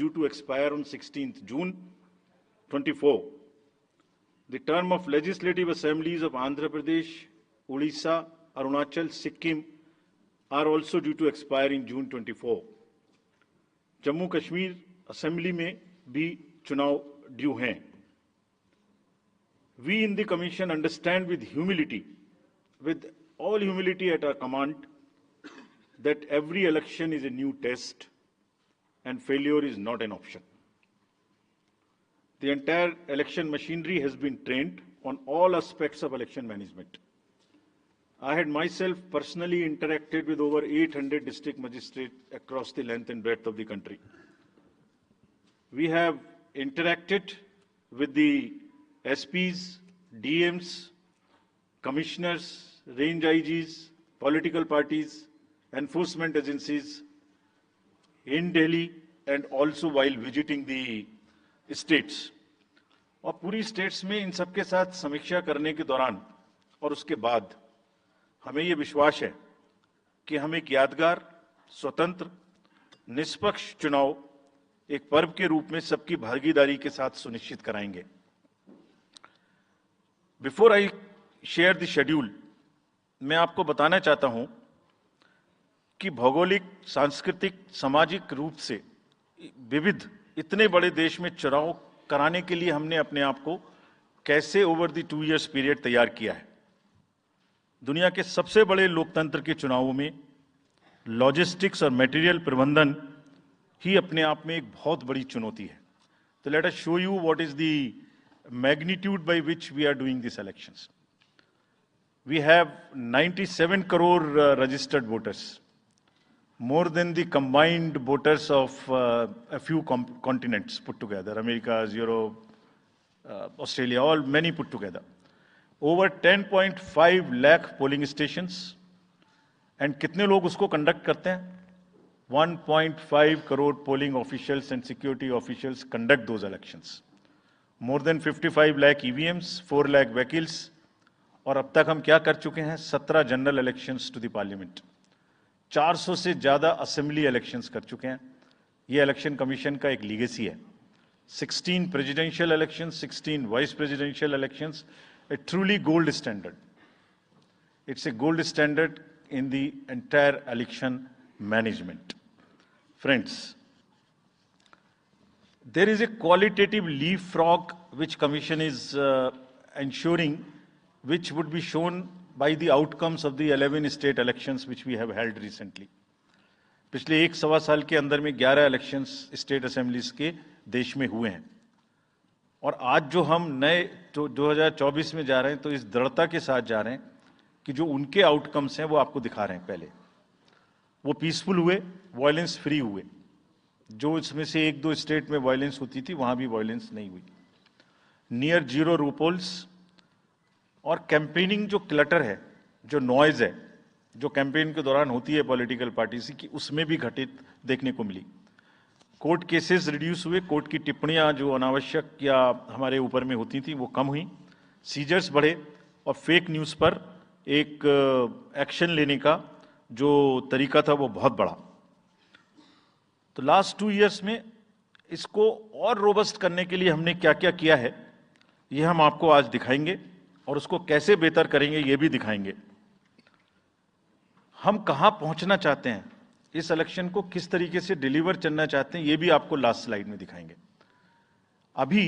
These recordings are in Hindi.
due to expire on 16th June 24. The term of legislative assemblies of Andhra Pradesh, Odisha, Arunachal, Sikkim are also due to expire in June 24. Jammu Kashmir assembly में भी चुनाव ड्यू हैं. We in the Commission understand with all humility at our command, that every election is a new test and failure is not an option. The entire election machinery has been trained on all aspects of election management. I had myself personally interacted with over 800 district magistrates across the length and breadth of the country. We have interacted with the SPs, DMs, commissioners, range IGs, political parties, enforcement agencies in Delhi and also while visiting the states. और पूरी स्टेट्स में इन सबके साथ समीक्षा करने के दौरान और उसके बाद हमें ये विश्वास है कि हम एक यादगार, स्वतंत्र, निष्पक्ष चुनाव एक पर्व के रूप में सबकी भागीदारी के साथ सुनिश्चित कराएंगे. Before I share the schedule, मैं आपको बताना चाहता हूं कि भौगोलिक, सांस्कृतिक, सामाजिक रूप से विविध इतने बड़े देश में चुनाव कराने के लिए हमने अपने आप को कैसे ओवर द 2 years पीरियड तैयार किया है. दुनिया के सबसे बड़े लोकतंत्र के चुनावों में लॉजिस्टिक्स और मटेरियल प्रबंधन ही अपने आप में एक बहुत बड़ी चुनौती है. तो let us show you what is the magnitude by which we are doing this elections. We have 97 crore registered voters, more than the combined voters of a few continents put together, America, Europe, Australia, all many put together. Over 10.5 lakh polling stations, and कितने लोग उसको कंडक्ट करते हैं? 1.5 crore polling officials and security officials conduct those elections. More than 55 lakh EVMs, 4 lakh vehicles, और अब तक हम क्या कर चुके हैं? 17 general elections to the parliament, 400 से ज्यादा असेंबली इलेक्शंस कर चुके हैं. ये इलेक्शन कमीशन का एक लीगेसी है. 16 presidential elections, 16 vice presidential elections, a truly gold standard. It's a gold standard in the entire election management. Friends, there is a qualitative leapfrog which Commission is ensuring, which would be shown by the outcomes of the 11 state elections which we have held recently. पिछले 1-1.25 साल के अंदर में 11 इलेक्शंस स्टेट असेंबलीज के देश में हुए हैं. और आज जो हम नए 2024 में जा रहे हैं, तो इस दृढ़ता के साथ जा रहे हैं कि जो उनके आउटकम्स हैं वो आपको दिखा रहे हैं. पहले वो पीसफुल हुए, वायलेंस फ्री हुए. जो इसमें से 1-2 स्टेट में वायलेंस होती थी, वहां भी वायलेंस नहीं हुई. नियर जीरो रूपोल्स, और कैंपेनिंग जो क्लटर है, जो नॉइज है, जो कैंपेन के दौरान होती है पॉलिटिकल पार्टीज की, उसमें भी घटित देखने को मिली. कोर्ट केसेस रिड्यूस हुए, कोर्ट की टिप्पणियां जो अनावश्यक या हमारे ऊपर में होती थी वो कम हुई. सीजर्स बढ़े और फेक न्यूज़ पर एक एक्शन लेने का जो तरीका था वो बहुत बढ़ा. तो लास्ट 2 years में इसको और रोबस्ट करने के लिए हमने क्या क्या किया है, ये हम आपको आज दिखाएंगे, और उसको कैसे बेहतर करेंगे ये भी दिखाएंगे. हम कहां पहुंचना चाहते हैं, इस इलेक्शन को किस तरीके से डिलीवर करना चाहते हैं, ये भी आपको लास्ट स्लाइड में दिखाएंगे. अभी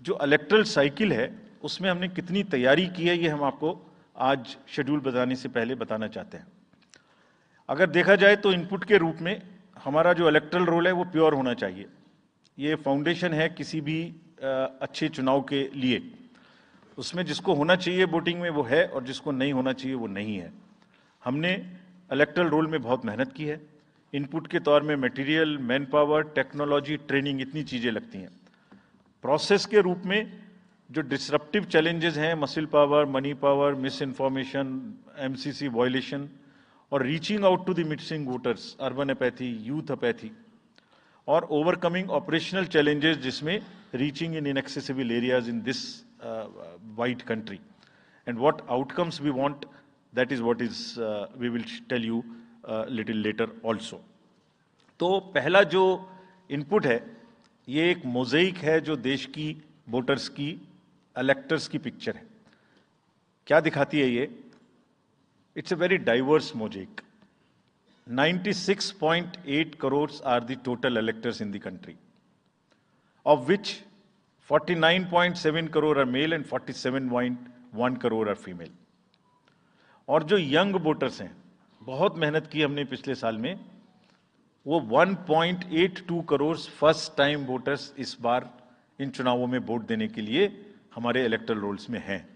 जो इलेक्टरल साइकिल है उसमें हमने कितनी तैयारी की है, ये हम आपको आज शेड्यूल बताने से पहले बताना चाहते हैं. अगर देखा जाए तो इनपुट के रूप में हमारा जो इलेक्टरल रोल है वो प्योर होना चाहिए. ये फाउंडेशन है किसी भी अच्छे चुनाव के लिए. उसमें जिसको होना चाहिए वोटिंग में वो है, और जिसको नहीं होना चाहिए वो नहीं है. हमने इलेक्टरल रोल में बहुत मेहनत की है. इनपुट के तौर में material, man power, technology, training, इतनी चीजें लगती हैं. प्रोसेस के रूप में जो डिसरप्टिव चैलेंजेस हैं, muscle power, money power, misinformation, MCC violation, और reaching out to the missing voters, urban apathy, youth apathy, और ओवरकमिंग ऑपरेशनल चैलेंजेस जिसमें reaching in inaccessible areas in this wide country, and what outcomes we want, that is what is we will tell you little later also. तो पहला जो इनपुट है ये एक मोज़ेइक है जो देश की वोटर्स की, इलेक्टर्स की पिक्चर है। क्या दिखाती है ये? It's a very diverse mosaic. 96.8 crores are the total electors in the country, of which 49.7 crore are male and 47.1 crore are female. और जो यंग वोटर्स हैं, बहुत मेहनत की हमने पिछले साल में, वो 1.82 करोड़ फर्स्ट टाइम वोटर्स इस बार इन चुनावों में वोट देने के लिए हमारे इलेक्टरल रोल्स में हैं।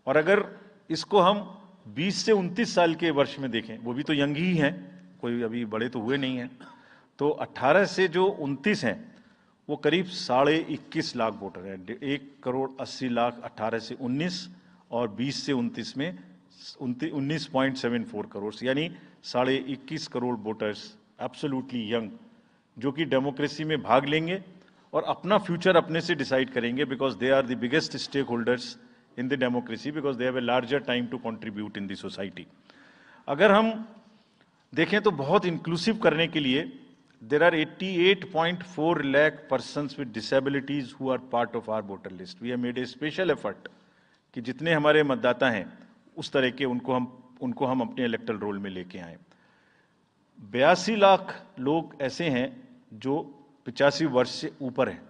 और अगर इसको हम 20 से 29 साल के वर्ष में देखें, वो भी तो यंग ही हैं, कोई अभी बड़े तो हुए नहीं हैं, तो 18 से जो 29 हैं वो करीब 21.5 लाख वोटर हैं। 1.80 करोड़ 18 से 19 और 20 से 29 में 19.74 करोड़, यानी 21.5 करोड़ वोटर्स एब्सोल्युटली यंग, जो कि डेमोक्रेसी में भाग लेंगे और अपना फ्यूचर अपने से डिसाइड करेंगे, because they are the biggest stakeholders in the democracy, because they have a larger time to contribute in the society. अगर हम देखें तो बहुत इंक्लूसिव करने के लिए there are 88.4 lakh persons with disabilities who are part of our voter list. We have made a special effort कि जितने हमारे मतदाता हैं उस तरह के उनको हम अपने इलेक्टरल रोल में लेके आए। 82 लाख लोग ऐसे हैं जो 85 वर्ष से ऊपर हैं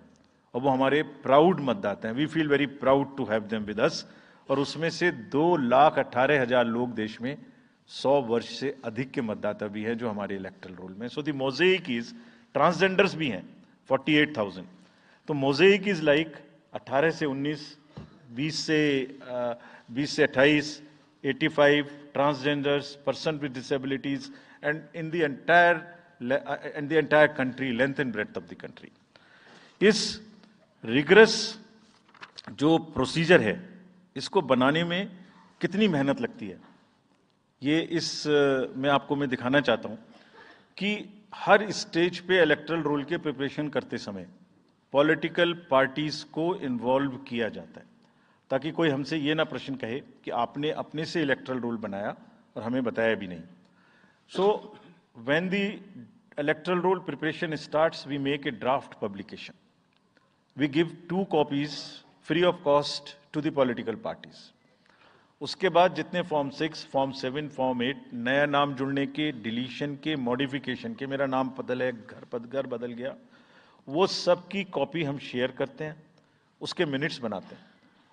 और वो हमारे प्राउड मतदाता हैं। We feel very proud to have them with us. और उसमें से 2,18,000 लोग देश में 100 वर्ष से अधिक के मतदाता भी हैं जो हमारे इलेक्टरल रोल में। सो द मोज़ेइक इज, ट्रांसजेंडर्स भी हैं 48,000। तो मोज़ेइक इज लाइक 18 से 19, 20 से 28, 85 transgenders, person with disabilities, and in the entire country, length and breadth of the country. इस रिगरस जो प्रोसीजर है, इसको बनाने में कितनी मेहनत लगती है, ये मैं दिखाना चाहता हूं कि हर स्टेज पे इलेक्टरल रोल के प्रिपरेशन करते समय पॉलिटिकल पार्टीज को इन्वॉल्व किया जाता है, ताकि कोई हमसे ये ना प्रश्न कहे कि आपने अपने से इलेक्टरल रोल बनाया और हमें बताया भी नहीं। So when the electoral roll preparation starts, we make a draft publication. We give 2 copies free of cost to the political parties. उसके बाद जितने फॉर्म 6, फॉर्म 7, फॉर्म 8, नया नाम जुड़ने के, डिलीशन के, मॉडिफिकेशन के, मेरा नाम बदल है, घर बदल गया, वो सब की कॉपी हम शेयर करते हैं, उसके मिनट्स बनाते हैं।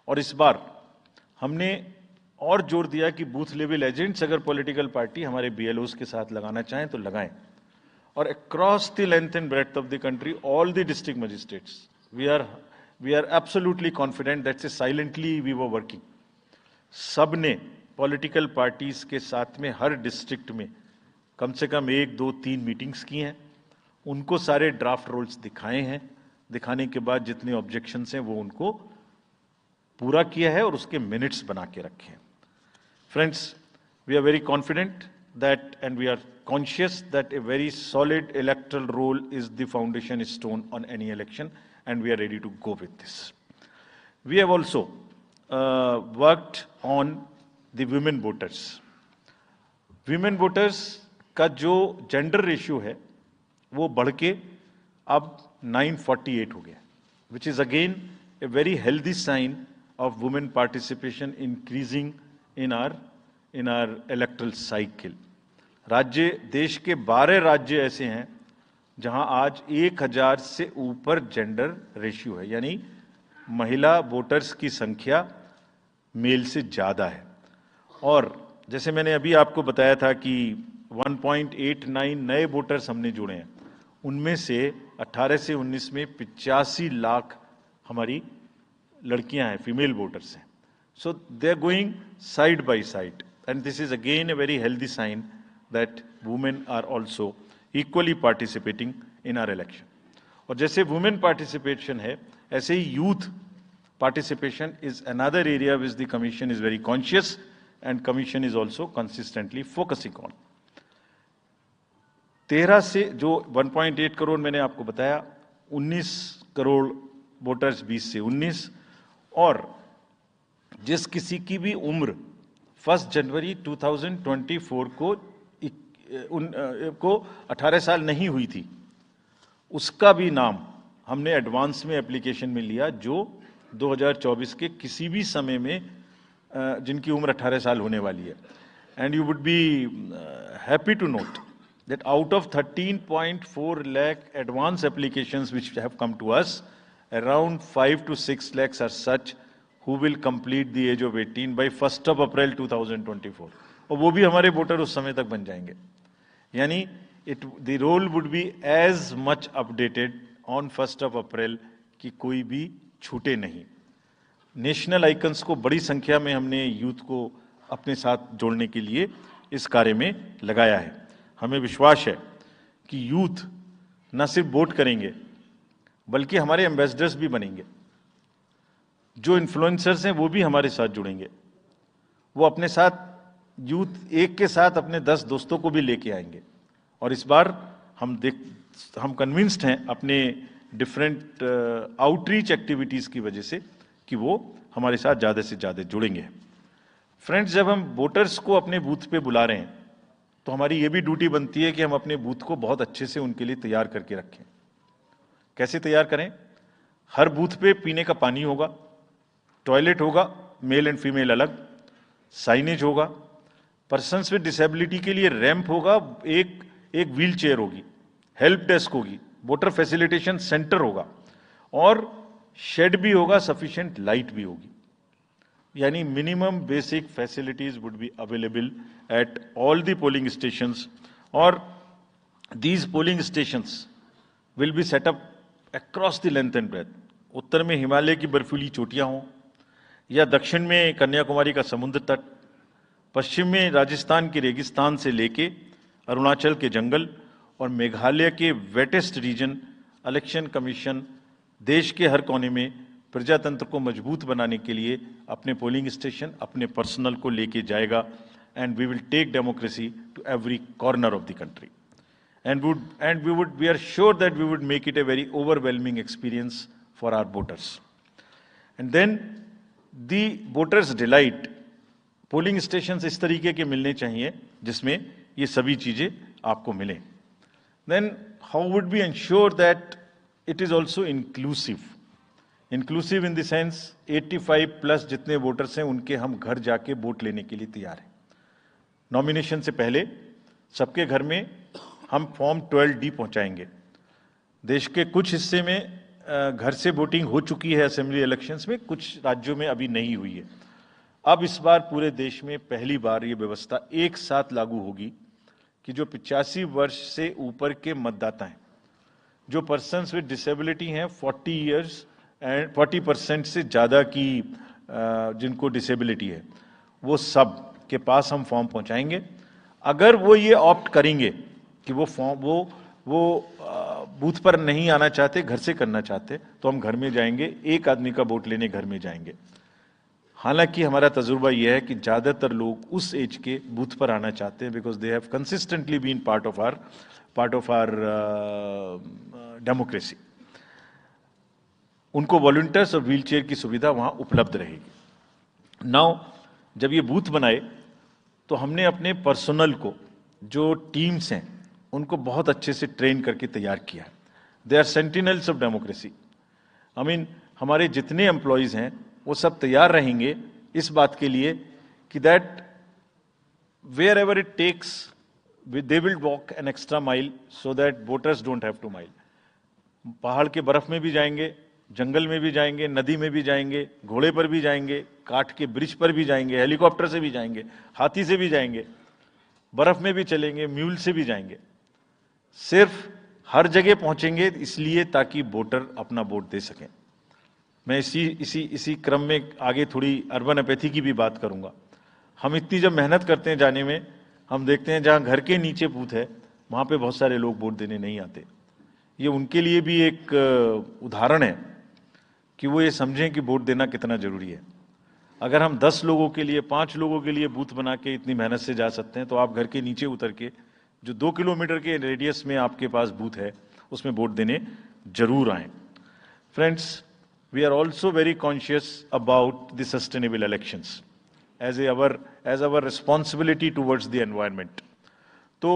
और इस बार हमने और जोर दिया कि बूथ लेवल एजेंट्स अगर पॉलिटिकल पार्टी हमारे BLOs के साथ लगाना चाहें तो लगाएं। और across the length and breadth of the country, all the district magistrates, we are absolutely confident that silently we were working. सबने पॉलिटिकल पार्टीज के साथ में हर डिस्ट्रिक्ट में कम से कम 1, 2, 3 मीटिंग्स की हैं, उनको सारे ड्राफ्ट रोल्स दिखाए हैं, दिखाने के बाद जितने ऑब्जेक्शंस हैं वो उनको पूरा किया है और उसके मिनट्स बना के रखे हैं। Friends, we are very confident that, and we are conscious that a very solid electoral roll is the foundation stone on any election, and we are ready to go with this. We have also worked on the women voters. Women voters का जो gender ratio है वो बढ़ के अब 948 हो गया, which is again a very healthy sign of women participation increasing in our electoral cycle. राज्य, देश के 12 राज्य ऐसे हैं जहां आज 1000 से ऊपर जेंडर रेशियो है, यानी महिला वोटर्स की संख्या मेल से ज्यादा है। और जैसे मैंने अभी आपको बताया था कि 1.89 नए वोटर्स हमने जुड़े हैं, उनमें से 18 से 19 में 85 लाख हमारी लड़कियां हैं, फीमेल वोटर्स हैं। So they are going side by side, and this is again a very healthy sign that women are also equally participating in our election. और जैसे women participation है, ऐसे ही youth participation is another area which the commission is very conscious and commission is also consistently focusing on. 13 से जो 1.8 करोड़ मैंने आपको बताया, 19 करोड़ वोटर्स 20 से 19, और जिस किसी की भी उम्र 1 जनवरी 2024 को 18 साल नहीं हुई थी, उसका भी नाम हमने एडवांस में एप्लीकेशन में लिया जो 2024 के किसी भी समय में जिनकी उम्र 18 साल होने वाली है. And you would be happy to note that out of 13.4 lakh advance applications which have come to us, around 5 to 6 lakhs are such who will complete the age of 18 by 1st of April 2024. और वो भी हमारे वोटर उस समय तक बन जाएंगे. यानी the roll would be as much updated on 1st of April कि कोई भी छूटे नहीं. नेशनल आइकन्स को बड़ी संख्या में हमने यूथ को अपने साथ जोड़ने के लिए इस कार्य में लगाया है. हमें विश्वास है कि यूथ न सिर्फ वोट करेंगे बल्कि हमारे एम्बेसडर्स भी बनेंगे. जो इन्फ्लुएंसर्स हैं वो भी हमारे साथ जुड़ेंगे. वो अपने साथ यूथ एक के साथ अपने 10 दोस्तों को भी लेके आएंगे. और इस बार हम कन्विंस्ड हैं अपने डिफरेंट आउटरीच एक्टिविटीज़ की वजह से कि वो हमारे साथ ज़्यादा से ज़्यादा जुड़ेंगे. फ्रेंड्स, जब हम वोटर्स को अपने बूथ पे बुला रहे हैं तो हमारी ये भी ड्यूटी बनती है कि हम अपने बूथ को बहुत अच्छे से उनके लिए तैयार करके रखें. कैसे तैयार करें? हर बूथ पे पीने का पानी होगा, टॉयलेट होगा, मेल एंड फीमेल अलग, साइनेज होगा, पर्सन्स विद डिसेबिलिटी के लिए रैंप होगा, एक व्हील चेयर होगी, हेल्प डेस्क होगी, वोटर फैसिलिटेशन सेंटर होगा और शेड भी होगा, सफिशिएंट लाइट भी होगी. यानी minimum basic facilities would be available at all the polling stations. और these polling stations will be set up across the length and breadth. उत्तर में हिमालय की बर्फीली चोटियां हों या दक्षिण में कन्याकुमारी का समुद्र तट, पश्चिम में राजस्थान के रेगिस्तान से लेके अरुणाचल के जंगल और मेघालय के वेटेस्ट रीजन. इलेक्शन कमीशन देश के हर कोने में प्रजातंत्र को मजबूत बनाने के लिए अपने पोलिंग स्टेशन, अपने पर्सनल को लेके जाएगा. And we will take democracy to every corner of the country. We are sure that we would make it a very overwhelming experience for our voters. And then the voters delight. Polling stations इस तरीके के मिलने चाहिए जिसमें ये सभी चीजें आपको मिलें. Then how would we ensure that it is also inclusive? Inclusive in the sense 85 plus जितने वोटर्स हैं उनके हम घर जाके वोट लेने के लिए तैयार हैं. नॉमिनेशन से पहले सबके घर में हम फॉर्म 12D पहुंचाएंगे. देश के कुछ हिस्से में घर से वोटिंग हो चुकी है असेंबली इलेक्शंस में, कुछ राज्यों में अभी नहीं हुई है. अब इस बार पूरे देश में पहली बार ये व्यवस्था एक साथ लागू होगी कि जो 85 वर्ष से ऊपर के मतदाता हैं, जो पर्सन्स विद डिसेबिलिटी हैं, 40 ईयर्स एंड 40% से ज़्यादा की जिनको डिसेबिलिटी है, वो सब के पास हम फॉर्म पहुंचाएंगे. अगर वो ये ऑप्ट करेंगे कि वो फॉर्म वो बूथ पर नहीं आना चाहते, घर से करना चाहते, तो हम घर में जाएंगे, एक आदमी का वोट लेने घर में जाएंगे. हालांकि हमारा तजुर्बा यह है कि ज़्यादातर लोग उस एज के बूथ पर आना चाहते हैं because they have consistently been part of our democracy. उनको वॉलंटियर्स और व्हीलचेयर की सुविधा वहां उपलब्ध रहेगी. नाउ जब ये बूथ बनाए तो हमने अपने पर्सनल को, जो टीम्स हैं, उनको बहुत अच्छे से ट्रेन करके तैयार किया है. They are sentinels of democracy. I mean हमारे जितने एम्प्लॉयज़ हैं वो सब तैयार रहेंगे इस बात के लिए कि that wherever it takes they will walk an extra mile so that voters don't have to mile. पहाड़ के बर्फ में भी जाएंगे, जंगल में भी जाएंगे, नदी में भी जाएंगे, घोड़े पर भी जाएंगे, काठ के ब्रिज पर भी जाएंगे, हेलीकॉप्टर से भी जाएंगे, हाथी से भी जाएंगे, बर्फ में भी चलेंगे, म्यूल से भी जाएंगे. सिर्फ हर जगह पहुंचेंगे इसलिए ताकि वोटर अपना वोट दे सकें. मैं इसी क्रम में आगे थोड़ी अर्बन एपैथी की भी बात करूंगा. हम इतनी जब मेहनत करते हैं जाने में, हम देखते हैं जहां घर के नीचे बूथ है वहां पे बहुत सारे लोग वोट देने नहीं आते. ये उनके लिए भी एक उदाहरण है कि वो ये समझें कि वोट देना कितना जरूरी है. अगर हम 10 लोगों के लिए, 5 लोगों के लिए बूथ बना के इतनी मेहनत से जा सकते हैं, तो आप घर के नीचे उतर के जो 2 किलोमीटर के रेडियस में आपके पास बूथ है उसमें वोट देने जरूर आएं. Friends, we are also very conscious about the sustainable elections as our responsibility towards the environment. तो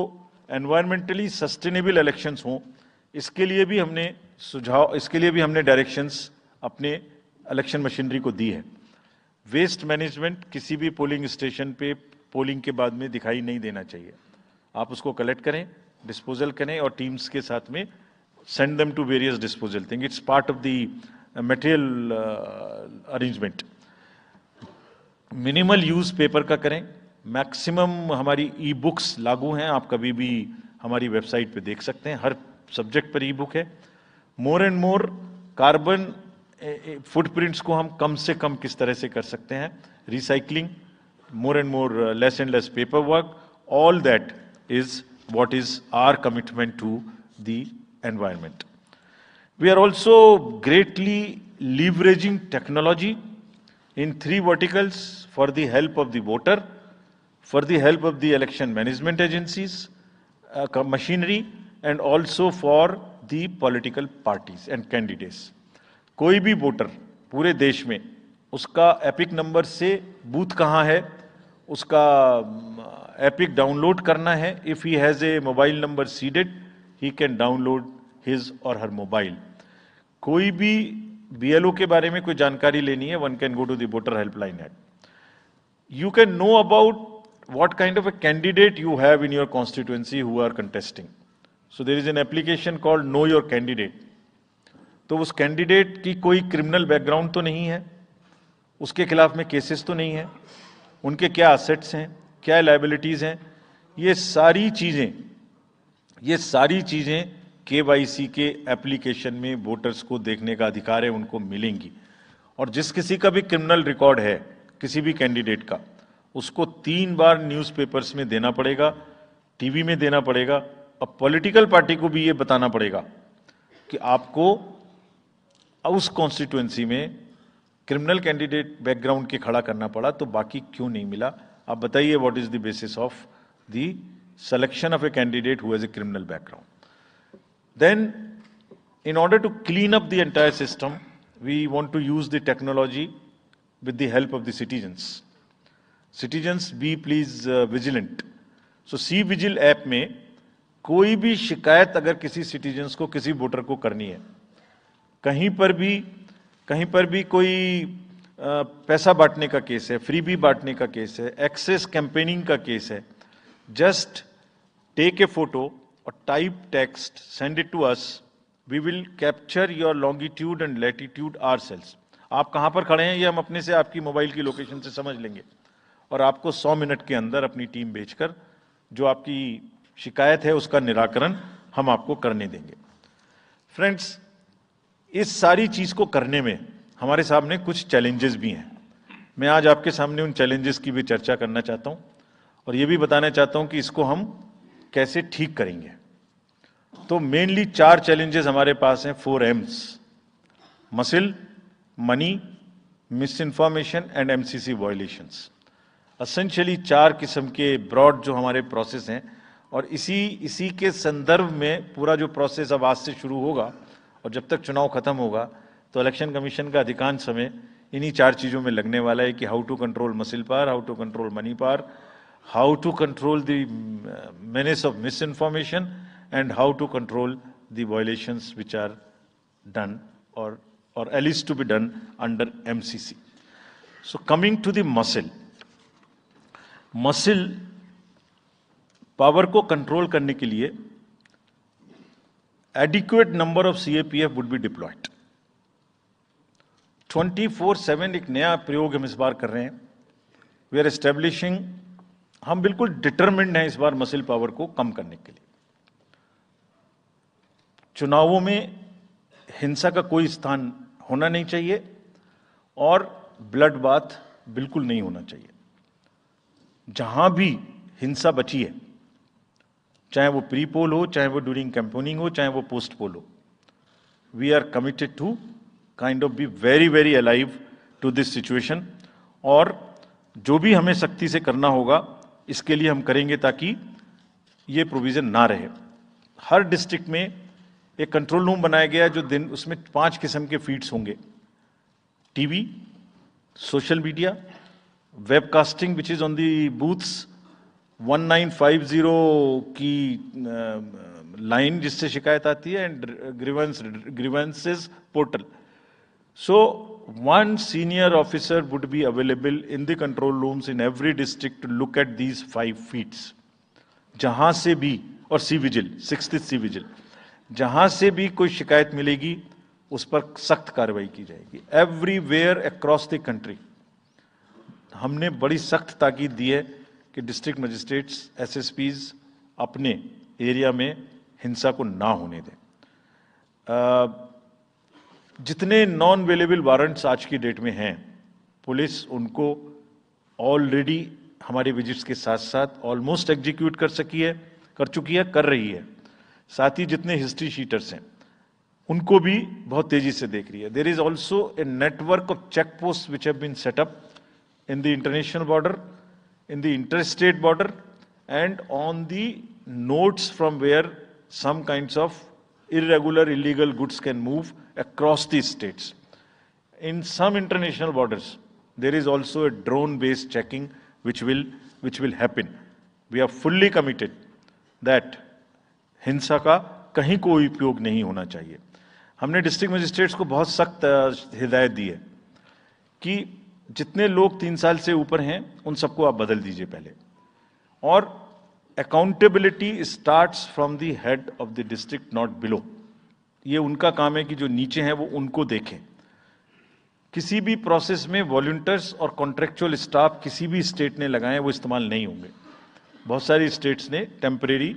environmentally sustainable elections हों, इसके लिए भी हमने डायरेक्शंस अपने इलेक्शन मशीनरी को दी है। वेस्ट मैनेजमेंट किसी भी पोलिंग स्टेशन पे पोलिंग के बाद में दिखाई नहीं देना चाहिए। आप उसको कलेक्ट करें, डिस्पोजल करें और टीम्स के साथ में send them to various disposal thing. It's part of the material arrangement. Minimal use paper का करें। मैक्सिमम हमारी ई बुक्स लागू हैं, आप कभी भी हमारी वेबसाइट पे देख सकते हैं, हर सब्जेक्ट पर ई बुक है। More and more carbon footprints को हम कम से कम किस तरह से कर सकते हैं, recycling, more and more less and less paper work, all that is what is our commitment to the environment. We are also greatly leveraging technology in 3 verticals for the help of the voter, for the help of the election management agencies, machinery, and also for the political parties and candidates. कोई भी वोटर पूरे देश में उसका एपिक नंबर से बूथ कहाँ है, उसका एपिक डाउनलोड करना है। If he has a mobile number seeded, he can download his और हर मोबाइल। कोई भी बीएलओ के बारे में कोई जानकारी लेनी है, one can go to the voter helpline app. You can know about what kind of a candidate you have in your constituency who are contesting. So there is an application called Know Your Candidate. तो उस कैंडिडेट की कोई क्रिमिनल बैकग्राउंड तो नहीं है, उसके खिलाफ में केसेस तो नहीं है, उनके क्या असेट्स हैं, क्या लायबिलिटीज हैं, ये सारी चीजें केवाईसी के एप्लीकेशन में वोटर्स को देखने का अधिकार है, उनको मिलेंगी। और जिस किसी का भी क्रिमिनल रिकॉर्ड है किसी भी कैंडिडेट का, उसको 3 बार न्यूज़पेपर्स में देना पड़ेगा, टीवी में देना पड़ेगा, और पॉलिटिकल पार्टी को भी ये बताना पड़ेगा कि आपको उस कॉन्स्टिट्यूएंसी में क्रिमिनल कैंडिडेट बैकग्राउंड के खड़ा करना पड़ा, तो बाकी क्यों नहीं मिला। आप बताइए, what is the basis of the selection of a candidate who has a criminal background. Then in order to clean up the entire system, we want to use the technology with the help of the citizens. Citizens, be please vigilant. So C-Vigil app में कोई भी शिकायत अगर किसी सिटीजन्स को, किसी वोटर को करनी है, कहीं पर भी कोई पैसा बांटने का केस है, फ्रीबी बांटने का केस है, एक्सेस कैंपेनिंग का केस है, जस्ट टेक ए फोटो और type text, send it to us, we will capture your longitude and latitude ourselves. आप कहां पर खड़े हैं ये हम अपने से आपकी मोबाइल की लोकेशन से समझ लेंगे, और आपको 100 मिनट के अंदर अपनी टीम भेजकर जो आपकी शिकायत है उसका निराकरण हम आपको करने देंगे। फ्रेंड्स, इस सारी चीज को करने में हमारे सामने कुछ चैलेंजेस भी हैं। मैं आज आपके सामने उन चैलेंजेस की भी चर्चा करना चाहता हूं, और ये भी बताना चाहता हूं कि इसको हम कैसे ठीक करेंगे। तो मेनली 4 चैलेंजेस हमारे पास हैं, 4 M's: muscle, money, miss information and MCC violations. Essentially 4 किस्म के ब्रॉड जो हमारे प्रोसेस हैं, और इसी के संदर्भ में पूरा जो प्रोसेस अब आज से शुरू होगा और जब तक चुनाव खत्म होगा, तो इलेक्शन कमीशन का अधिकांश समय इन्हीं 4 चीजों में लगने वाला है कि how to control muscle power, how to control money power, how to control the menace of misinformation, and how to control the violations which are done or at least to be done under MCC. So coming to the muscle power को control करने के लिए adequate number of CAPF would be deployed. 24/7 एक नया प्रयोग हम इस बार कर रहे हैं। We are establishing, हम बिल्कुल डिटरमिन्ड हैं इस बार मसिल पावर को कम करने के लिए। चुनावों में हिंसा का कोई स्थान होना नहीं चाहिए और ब्लड बाथ बिल्कुल नहीं होना चाहिए। जहां भी हिंसा बची है, चाहे वो प्री पोल हो, चाहे वो ड्यूरिंग कैंपेनिंग हो, चाहे वो पोस्ट पोल हो, we are committed to kind of be very very alive to this situation, और जो भी हमें सख्ती से करना होगा इसके लिए हम करेंगे ताकि ये प्रोविजन ना रहे। हर डिस्ट्रिक्ट में एक कंट्रोल रूम बनाया गया है, जो दिन उसमें 5 किस्म के फीड्स होंगे: TV, social media, webcasting which is on the booths, 1950 की लाइन जिससे शिकायत आती है, and grievances portal. So one senior officer would be available in the control rooms in every district to look at these 5 feats. जहां से भी, और C vigil, 6th C vigil, जहां से भी कोई शिकायत मिलेगी उस पर सख्त कार्रवाई की जाएगी. एवरीवेयर अक्रॉस द कंट्री हमने बड़ी सख्त ताकीद दी है कि डिस्ट्रिक्ट मजिस्ट्रेट्स, एसएसपीज अपने एरिया में हिंसा को ना होने दें. जितने नॉन अवेलेबल वारंट्स आज की डेट में हैं, पुलिस उनको ऑलरेडी हमारे विजिट्स के साथ साथ ऑलमोस्ट एग्जीक्यूट कर चुकी है, कर रही है. साथ ही जितने हिस्ट्री शीटर्स हैं उनको भी बहुत तेजी से देख रही है. There is also a network of check post which have been set up in the international border, in the interstate border, and on the nodes from where some kinds of irregular, illegal goods can move across the states. In some international borders, there is also a drone-based checking which will happen. We are fully committed that हिंसा का कहीं कोई उपयोग नहीं होना चाहिए. हमने डिस्ट्रिक्ट मजिस्ट्रेट्स को बहुत सख्त हिदायत दी है कि जितने लोग 3 साल से ऊपर हैं उन सबको आप बदल दीजिए पहले. और accountability starts from the head of the district, not below. ये उनका काम है कि जो नीचे हैं वो उनको देखें. किसी भी प्रोसेस में वॉलंटियर्स और कॉन्ट्रेक्चुअल स्टाफ किसी भी स्टेट ने लगाए वो इस्तेमाल नहीं होंगे. बहुत सारी स्टेट्स ने टेम्परेरी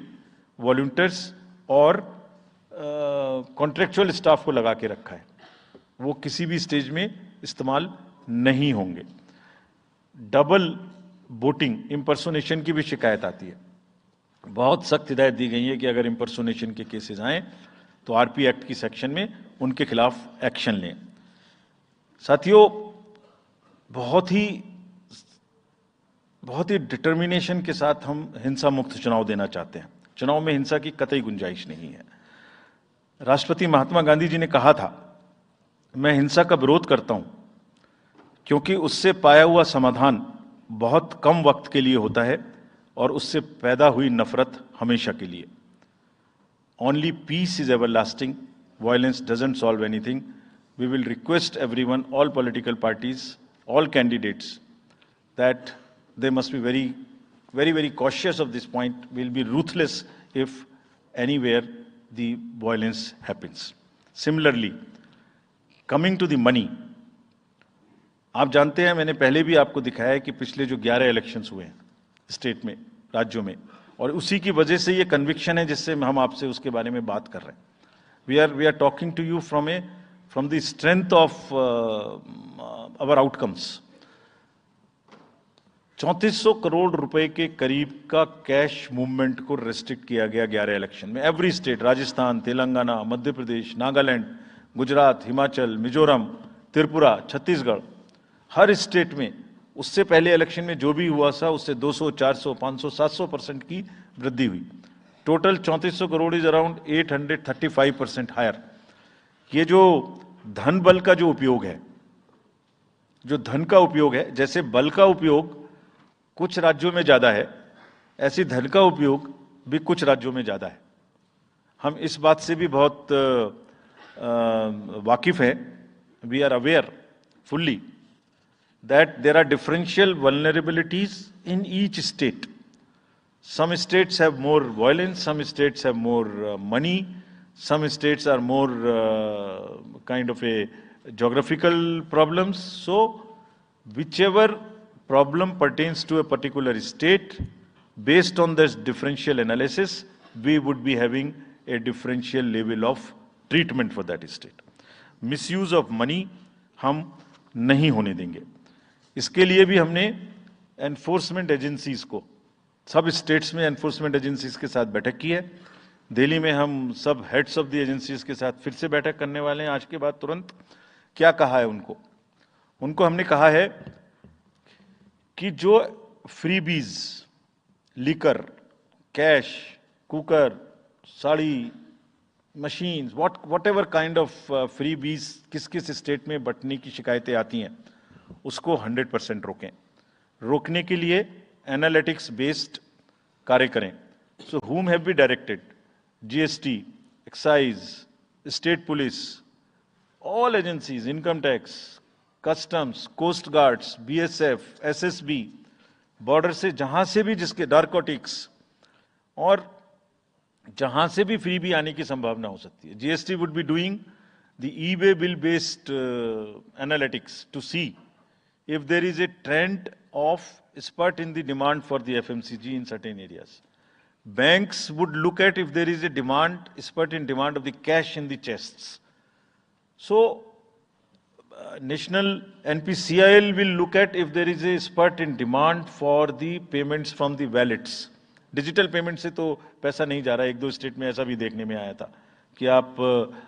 वॉलंटियर्स और कॉन्ट्रेक्चुअल स्टाफ को लगा के रखा है. वो किसी भी स्टेज में इस्तेमाल नहीं होंगे. डबल वोटिंग, इंपर्सोनेशन की भी शिकायत आती है. बहुत सख्त हिदायत दी गई है कि अगर इंपर्सोनेशन के केसेस आए तो आरपी एक्ट की सेक्शन में उनके खिलाफ एक्शन लें. साथियों, बहुत ही डिटर्मिनेशन के साथ हम हिंसा मुक्त चुनाव देना चाहते हैं. चुनाव में हिंसा की कतई गुंजाइश नहीं है. राष्ट्रपति महात्मा गांधी जी ने कहा था, मैं हिंसा का विरोध करता हूं क्योंकि उससे पाया हुआ समाधान बहुत कम वक्त के लिए होता है और उससे पैदा हुई नफरत हमेशा के लिए. Only peace is everlasting, violence doesn't solve anything. We will request everyone, all political parties, all candidates, that they must be very cautious of this point. We'll be ruthless if anywhere the violence happens. Similarly, coming to the money, आप जानते हैं, मैंने पहले भी आपको दिखाया है कि पिछले जो 11 इलेक्शंस हुए हैं स्टेट में, राज्यों में, और उसी की वजह से ये कन्विक्शन है जिससे हम आपसे उसके बारे में बात कर रहे हैं. We are talking to you from the strength of our outcomes. 3400 crore रुपए के करीब का कैश मूवमेंट को रेस्ट्रिक्ट किया गया 11 इलेक्शन में. एवरी स्टेट, राजस्थान, तेलंगाना, मध्य प्रदेश, नागालैंड, गुजरात, हिमाचल, मिजोरम, त्रिपुरा, छत्तीसगढ़, हर स्टेट में उससे पहले इलेक्शन में जो भी हुआ था उससे 200, 400, 500, 700% की वृद्धि हुई. Total 3400 crore is around 835% higher. ये जो धन बल का जो उपयोग है, जो धन का उपयोग है, जैसे बल का उपयोग कुछ राज्यों में ज्यादा है, ऐसी धन का उपयोग भी कुछ राज्यों में ज्यादा है. हम इस बात से भी बहुत वाकिफ हैं. We are aware fully that there are differential vulnerabilities in each state. Some states have more violence, some states have more money, some states are more kind of a geographical problems. So whichever problem pertains to a particular state, based on this differential analysis, we would be having a differential level of treatment for that state. Misuse of money हम नहीं होने देंगे. इसके लिए भी हमने एनफोर्समेंट एजेंसीज को, सब स्टेट्स में एनफोर्समेंट एजेंसीज के साथ बैठक की है. दिल्ली में हम सब हेड्स ऑफ द एजेंसीज के साथ फिर से बैठक करने वाले हैं आज के बाद तुरंत. क्या कहा है उनको हमने कहा है कि जो freebies, liquor, cash, cooker, sari, machines, whatever kind of freebies किस किस स्टेट में बंटने की शिकायतें आती हैं, उसको 100% रोकें. रोकने के लिए एनालिटिक्स बेस्ड कार्य करें. सो whom have we directed? GST, excise, state police, all agencies, income tax, customs, coast guards, BSF, SSB, border से जहां से भी जिसके नारकोटिक्स और जहां से भी फ्री भी आने की संभावना हो सकती है. GST would be doing the e-way bill based analytics to see if there is a trend of spurt in the demand for the FMCG in certain areas. Banks would look at if there is a demand, spurt in demand of the cash in the chests. So, National NPCIL will look at if there is a spurt in demand for the payments from the wallets. Digital payment से तो पैसा नहीं जा रहा है. एक दो स्टेट में ऐसा भी देखने में आया था कि आप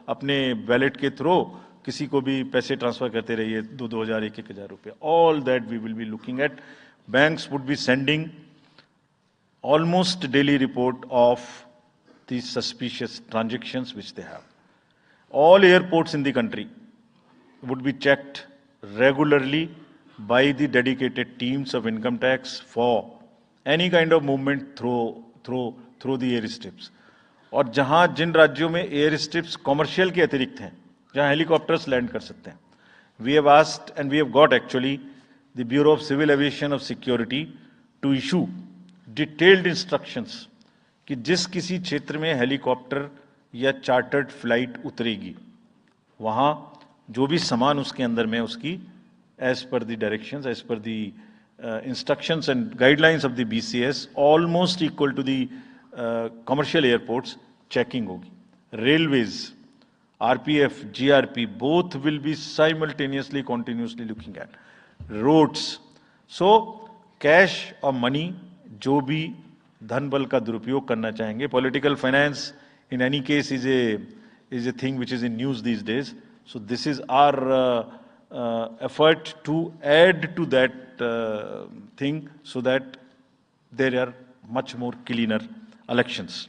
अपने वैलेट के थ्रू किसी को भी पैसे ट्रांसफर करते रहिए, 2,000, 1,000 रुपये. All that we will be looking at. Banks would be sending almost daily report of the suspicious transactions which they have. All airports in the country would be checked regularly by the dedicated teams of income tax for any kind of movement through the airstrips. और जहां जिन राज्यों में एयर स्ट्रिप्स कॉमर्शियल के अतिरिक्त हैं, जहां हेलीकॉप्टर्स लैंड कर सकते हैं, we have asked and we have got actually the Bureau of Civil Aviation of Security to issue detailed instructions कि जिस किसी क्षेत्र में हेलीकॉप्टर या चार्टर्ड फ्लाइट उतरेगी, वहां जो भी सामान उसके अंदर में उसकी as per the directions, as per the instructions and guidelines of the BCS, almost equal to the commercial airports, checking होगी. Railways, RPF, GRP, both will be simultaneously, continuously looking at. Roads. So, cash or money, जो भी धन बल का दुरुपयोग करना चाहेंगे, political finance in any case is a thing which is in news these days. So this is our effort to add to that thing so that there are much more cleaner elections.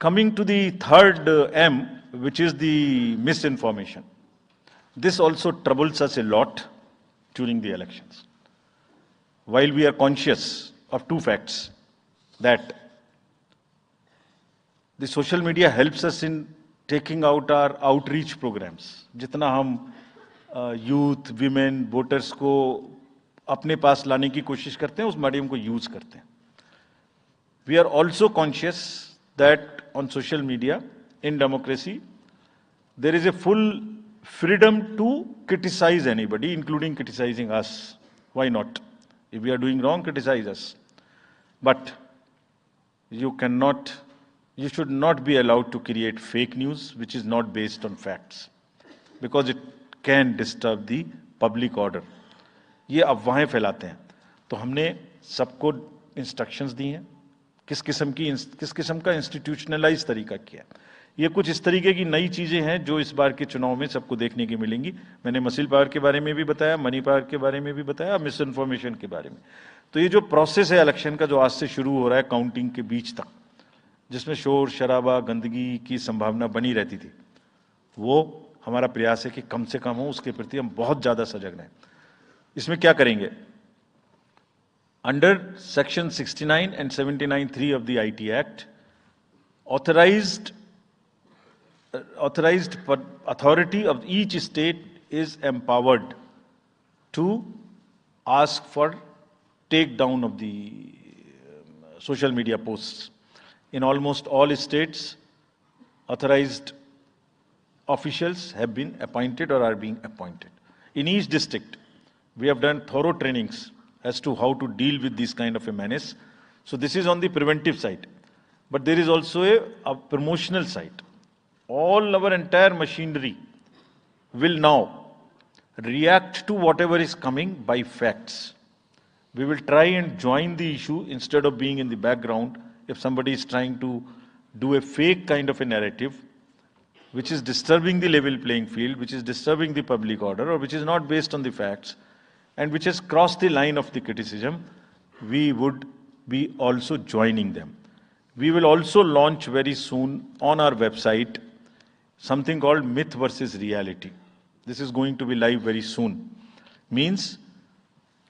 Coming to the third M, which is the misinformation. This also troubles us a lot during the elections. While we are conscious of two facts, that the social media helps us in taking out our outreach programs. जितना हम यूथ, विमेन, वोटर्स को अपने पास लाने की कोशिश करते हैं, उस मीडियम को यूज करते हैं. We are also conscious that on social media, in democracy, there is a full freedom to criticize anybody, including criticizing us. Why not? If we are doing wrong, criticize us. But you should not be allowed to create fake news which is not based on facts, because it can disturb the public order. ये अफवाहें फैलाते हैं. तो हमने सबको इंस्ट्रक्शंस दी हैं, किस किस्म का इंस्टीट्यूशनलाइज तरीका किया. ये कुछ इस तरीके की नई चीजें हैं जो इस बार के चुनाव में सबको देखने की मिलेंगी. मैंने मसल पावर के बारे में भी बताया, मनी पावर के बारे में भी बताया, मिस इन्फॉर्मेशन के बारे में. तो ये जो प्रोसेस है इलेक्शन का, जो आज से शुरू हो रहा है काउंटिंग के बीच तक, जिसमें शोर शराबा, गंदगी की संभावना बनी रहती थी, वो हमारा प्रयास है कि कम से कम हो. उसके प्रति हम बहुत ज्यादा सजग रहें. इसमें क्या करेंगे? Under section 69 and 79(3) of the IT Act, authorized authority of each state is empowered to ask for take down of the social media posts. In almost all states, authorized officials have been appointed or are being appointed. In each district, we have done thorough trainings as to how to deal with this kind of a menace. So this is on the preventive side. But there is also a promotional side. All our entire machinery will now react to whatever is coming by facts. We will try and join the issue instead of being in the background. If somebody is trying to do a fake kind of a narrative, which is disturbing the level playing field, which is disturbing the public order, or which is not based on the facts, and which has crossed the line of the criticism, we would be also joining them. We will also launch very soon on our website something called Myth versus Reality. This is going to be live very soon. Means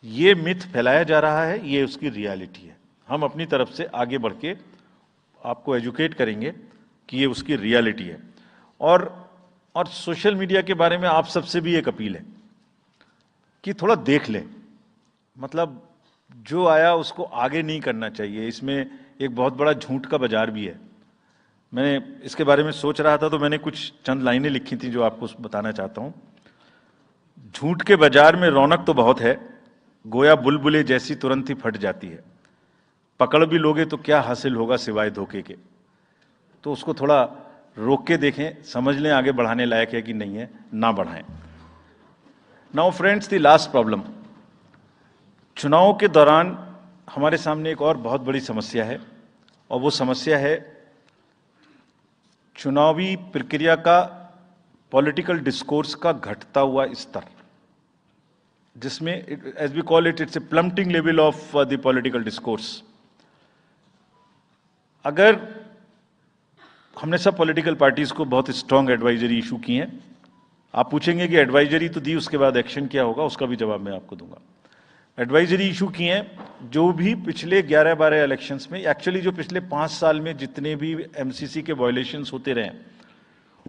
ये मिथ फैलाया जा रहा है, ये उसकी रियलिटी है. हम अपनी तरफ से आगे बढ़ के आपको एजुकेट करेंगे कि ये उसकी रियलिटी है। और सोशल मीडिया के बारे में आप सबसे भी एक अपील है कि थोड़ा देख लें, मतलब जो आया उसको आगे नहीं करना चाहिए। इसमें एक बहुत बड़ा झूठ का बाजार भी है। मैंने इसके बारे में सोच रहा था तो मैंने कुछ चंद लाइनें लिखी थी जो आपको बताना चाहता हूं। झूठ के बाजार में रौनक तो बहुत है, गोया बुलबुले जैसी तुरंत ही फट जाती है। पकड़ भी लोगे तो क्या हासिल होगा सिवाय धोखे के। तो उसको थोड़ा रोक के देखें, समझ लें आगे बढ़ाने लायक है कि नहीं है, ना बढ़ाएं। Now friends, the last problem, चुनाव के दौरान हमारे सामने एक और बहुत बड़ी समस्या है, और वो समस्या है चुनावी प्रक्रिया का, पॉलिटिकल डिस्कोर्स का घटता हुआ स्तर, जिसमें as we call it, it's a plummeting level of the political discourse. अगर हमने सब पॉलिटिकल पार्टीज को बहुत स्ट्रांग एडवाइजरी इशू की हैं, आप पूछेंगे कि एडवाइजरी तो दी, उसके बाद एक्शन क्या होगा, उसका भी जवाब मैं आपको दूंगा। एडवाइजरी इशू की हैं, जो भी पिछले 11-12 इलेक्शंस में, एक्चुअली जो पिछले 5 साल में जितने भी एमसीसी के वायलेशंस होते रहे,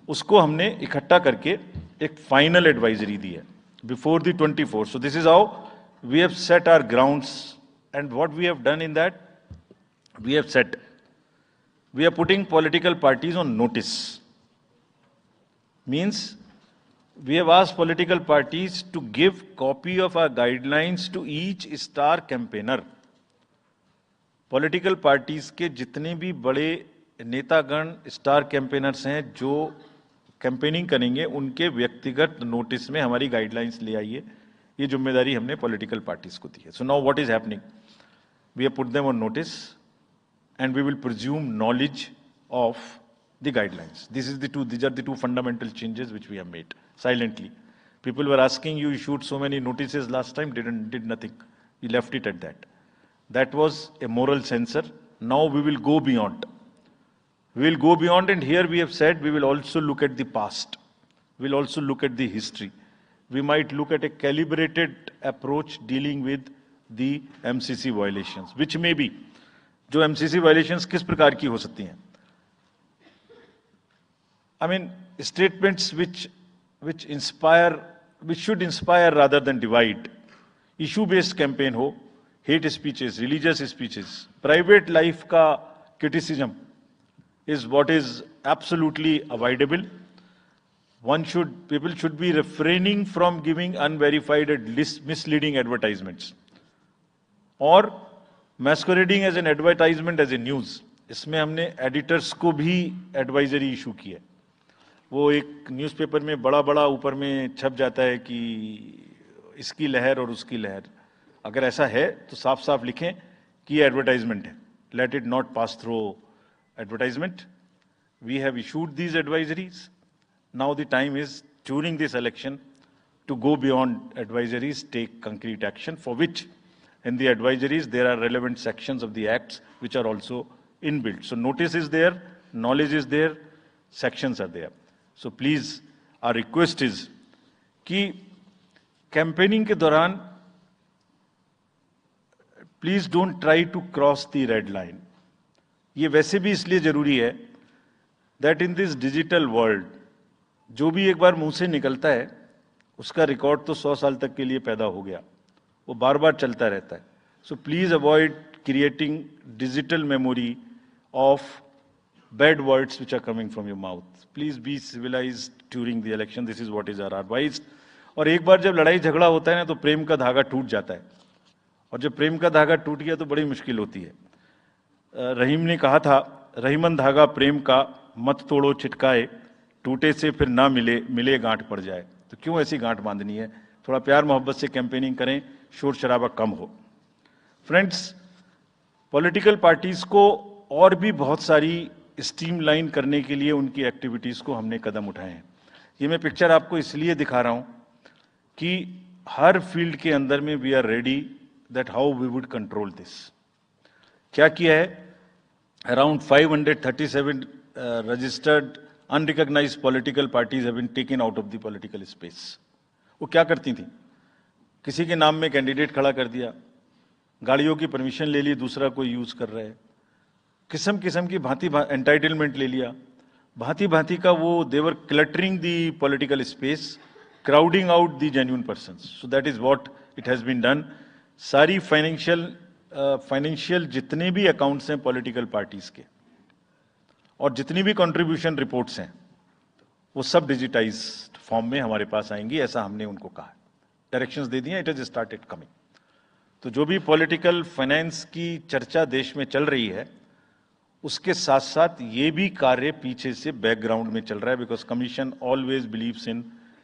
उसको हमने इकट्ठा करके एक फाइनल एडवाइजरी दी है before the 24। So this is how we have set our grounds, and what we have done in that, we have set, we are putting political parties on notice. Means we have asked political parties to give copy of our guidelines to each star campaigner. Political parties के जितने भी बड़े नेतागण स्टार कैंपेनर्स हैं जो कैंपेनिंग करेंगे, उनके व्यक्तिगत नोटिस में हमारी गाइडलाइंस ले आइए। ये जिम्मेदारी हमने पॉलिटिकल पार्टीज को दी है। So now what is happening, we have put them on notice and we will presume knowledge of the guidelines. These are the two fundamental changes which we have made silently. People were asking, you issued so many notices last time, did nothing. You left it at that. That was a moral censor. Now we will go beyond. We will go beyond, and here we have said we will also look at the past. We will also look at the history. We might look at a calibrated approach dealing with the MCC violations, which may be, जो एमसीसी वायलेशंस किस प्रकार की हो सकती हैं। I mean statements which should inspire rather than divide, issue based campaign हो, hate speeches, religious speeches, private life का criticism is what is absolutely avoidable. People should be refraining from giving unverified and misleading advertisements or masquerading as an advertisement as a news. इसमें हमने एडिटर्स को भी एडवाइजरी इशू की है। वो एक न्यूज़पेपर में बड़ा बड़ा ऊपर में छप जाता है कि इसकी लहर और उसकी लहर। अगर ऐसा है तो साफ साफ लिखें कि ये एडवर्टाइजमेंट है। Let it not pass through advertisement. We have issued these advisories. Now the time is during this election to go beyond advisories, take concrete action, for which in the advisories there are relevant sections of the acts which are also inbuilt. So notice is there, knowledge is there, sections are there. So please, our request is कि campaigning के दौरान please don't try to cross the red line. ये वैसे भी इसलिए जरूरी है that in this digital world जो भी एक बार मुंह से निकलता है उसका रिकॉर्ड तो 100 साल तक के लिए पैदा हो गया, वो बार बार चलता रहता है। So please avoid creating digital memory of bad words which are coming from your mouth. Please be civilized during the election, this is what is our advice. और एक बार जब लड़ाई झगड़ा होता है ना तो प्रेम का धागा टूट जाता है, और जब प्रेम का धागा टूट गया तो बड़ी मुश्किल होती है। रहीम ने कहा था, रहीमन धागा प्रेम का मत तोड़ो चिटकाए, टूटे से फिर ना मिले, मिले गांठ पड़ जाए। तो क्यों ऐसी गांठ बांधनी है? थोड़ा प्यार मोहब्बत से कैंपेनिंग करें, शोर शराबा कम हो। फ्रेंड्स, पॉलिटिकल पार्टीज को और भी बहुत सारी स्ट्रीमलाइन करने के लिए उनकी एक्टिविटीज को हमने कदम उठाए हैं। ये मैं पिक्चर आपको इसलिए दिखा रहा हूं कि हर फील्ड के अंदर में we are ready that how we would control this. क्या किया है? Around 537 registered unrecognized political parties have been taken out of the political space. वो क्या करती थी? किसी के नाम में कैंडिडेट खड़ा कर दिया, गाड़ियों की परमिशन ले ली, दूसरा कोई यूज कर रहा है, किस्म किस्म की भांति एंटाइटलमेंट ले लिया, भांति भांति का वो they were cluttering the political space, crowding out the genuine persons. So that is what it has been done. सारी फाइनेंशियल जितने भी अकाउंट्स हैं पॉलिटिकल पार्टीज के और जितनी भी कंट्रीब्यूशन रिपोर्ट्स हैं वो सब डिजिटाइज्ड फॉर्म में हमारे पास आएंगी, ऐसा हमने उनको कहा. डायरेक्शंस दे दिए, इट हैज स्टार्टेड कमिंग. तो जो भी पॉलिटिकल फाइनेंस की चर्चा देश में चल रही है उसके साथ साथ ये भी कार्य पीछे से बैकग्राउंड में चल रहा है, because commission always believes in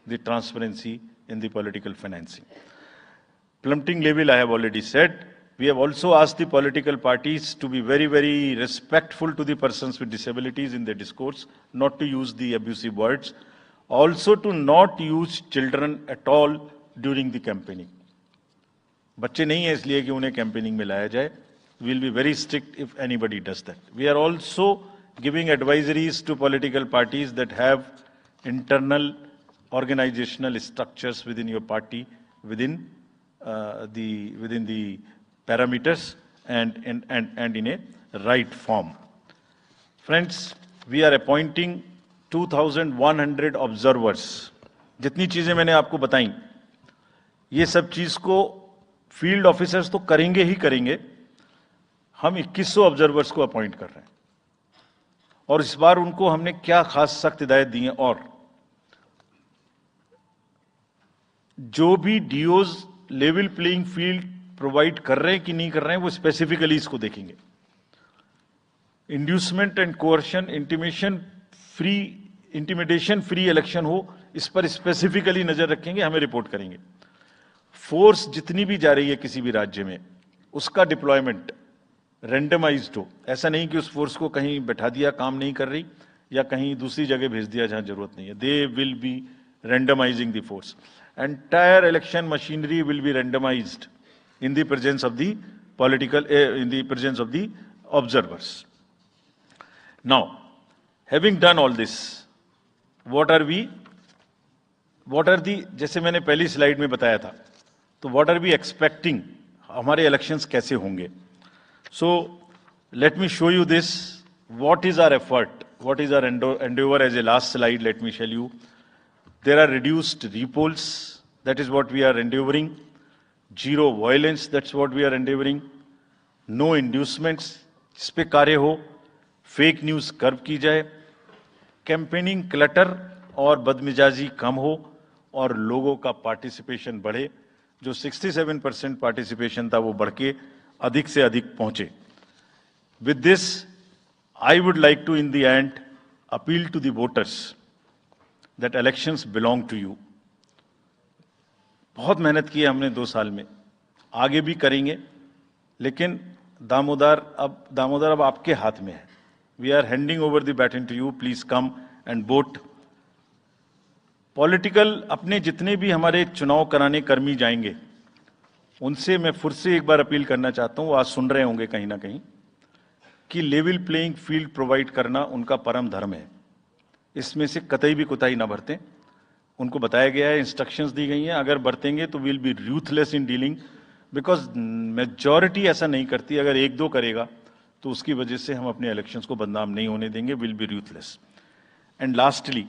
the transparency in the political financing. Plummeting level, I have already said. We have also asked the political parties to be very, very respectful to the persons with disabilities in their discourse, not to use the abusive words, also to not use children at all during the campaigning. बच्चे नहीं है इसलिए कि उन्हें कैंपेनिंग में लाया जाए. We will be very strict if anybody does that. We are also giving advisories to political parties that have internal organizational structures within your party, within the parameters and in a right form. Friends, we are appointing 2,100 observers. जितनी चीजें मैंने आपको बताई, ये सब चीज को फील्ड ऑफिसर्स तो करेंगे ही करेंगे. हम 2100 ऑब्जर्वर्स को अपॉइंट कर रहे हैं और इस बार उनको हमने क्या खास सख्त हिदायत दी है. और जो भी डीओज लेवल प्लेइंग फील्ड प्रोवाइड कर रहे हैं कि नहीं कर रहे हैं वो स्पेसिफिकली इसको देखेंगे. Inducement and coercion, intimidation free election हो, इस पर स्पेसिफिकली नजर रखेंगे, हमें रिपोर्ट करेंगे. फोर्स जितनी भी जा रही है किसी भी राज्य में उसका डिप्लॉयमेंट रैंडमाइज्ड हो. ऐसा नहीं कि उस फोर्स को कहीं बैठा दिया, काम नहीं कर रही, या कहीं दूसरी जगह भेज दिया जहां जरूरत नहीं है. They will be randomizing the force. Entire election machinery will be randomized in the presence of the in the presence of the observers. Now, having done all this, what are the, जैसे मैंने पहली स्लाइड में बताया था, तो what are we expecting, हमारे elections कैसे होंगे. So, let me show you this. What is our effort? What is our endeavor? As a last slide, let me tell you. There are reduced repolls, that is what we are endeavoring. Zero violence, that's what we are endeavoring. No inducements, इस पे कार्य हो. फेक न्यूज कर्व की जाए. कैंपेनिंग क्लटर और बदमिजाजी कम हो और लोगों का पार्टिसिपेशन बढ़े. जो 67% पार्टिसिपेशन था वो बढ़ के अधिक से अधिक पहुंचे. With this, I would like to, in the end, appeal to the voters that elections belong to you. बहुत मेहनत की है हमने 2 साल में, आगे भी करेंगे, लेकिन दामोदर अब आपके हाथ में है. We are handing over the baton to you. Please come and vote. Political अपने जितने भी हमारे चुनाव कराने कर्मी जाएंगे उनसे मैं फिर से एक बार अपील करना चाहता हूं, वो आज सुन रहे होंगे कहीं ना कहीं, कि लेवल प्लेइंग फील्ड प्रोवाइड करना उनका परम धर्म है. इसमें से कतई भी कोताही ना बरतें. उनको बताया गया है, इंस्ट्रक्शंस दी गई हैं, अगर बरतेंगे तो will be ruthless in dealing, because majority ऐसा नहीं करती. अगर 1-2 करेगा तो उसकी वजह से हम अपने इलेक्शंस को बदनाम नहीं होने देंगे. Will be ruthless. And lastly,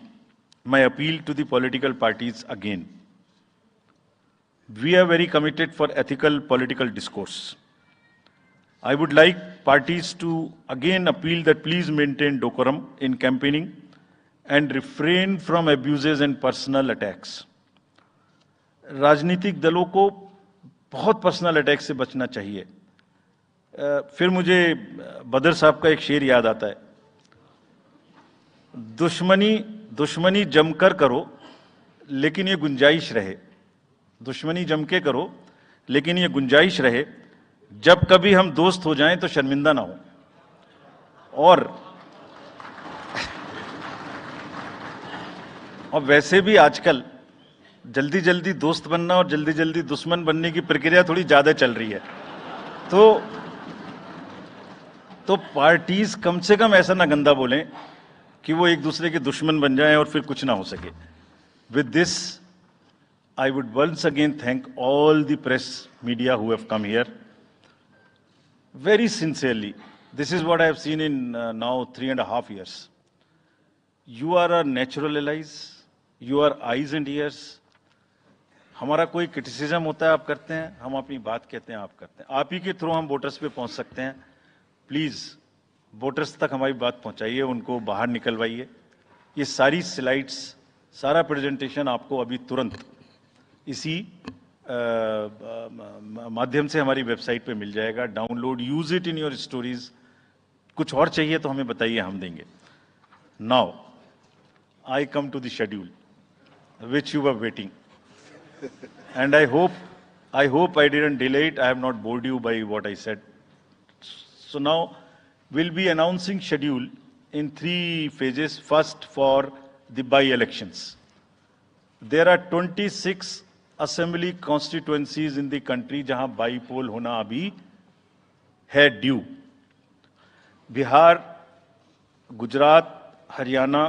my appeal to the political parties again. We are very committed for ethical political discourse. I would like parties to again appeal that please maintain decorum in campaigning and refrain from abuses and personal attacks. राजनीतिक दलों को बहुत पर्सनल अटैक से बचना चाहिए. फिर मुझे बदर साहब का एक शेर याद आता है, दुश्मनी जमकर करो लेकिन ये गुंजाइश रहे. दुश्मनी जम के करो लेकिन ये गुंजाइश रहे, जब कभी हम दोस्त हो जाएं तो शर्मिंदा ना हो. और वैसे भी आजकल जल्दी जल्दी दोस्त बनना और जल्दी जल्दी दुश्मन बनने की प्रक्रिया थोड़ी ज्यादा चल रही है. तो पार्टीज कम से कम ऐसा ना गंदा बोलें कि वो एक दूसरे के दुश्मन बन जाएं और फिर कुछ ना हो सके. With this I would once again thank all the press media who have come here. Very sincerely, This is what I have seen in now 3.5 years. You are our natural allies, you are eyes and ears. हमारा कोई क्रिटिसिज्म होता है आप करते हैं, हम अपनी बात कहते हैं आप करते हैं, आप ही के थ्रू हम वोटर्स पे पहुंच सकते हैं. प्लीज वोटर्स तक हमारी बात पहुंचाइए, उनको बाहर निकलवाइए. ये सारी स्लाइड्स, सारा प्रेजेंटेशन आपको अभी तुरंत इसी माध्यम से हमारी वेबसाइट पे मिल जाएगा. Download, use it in your stories. कुछ और चाहिए तो हमें बताइए, हम देंगे. Now I come to the schedule which you were waiting, and I hope I didn't delay it. I have not bored you by what I said. So now we'll be announcing schedule in 3 phases. First, for the by-elections. There are 26 assembly constituencies in the country जहां बाई-पोल होना अभी है ड्यू. बिहार, गुजरात, हरियाणा,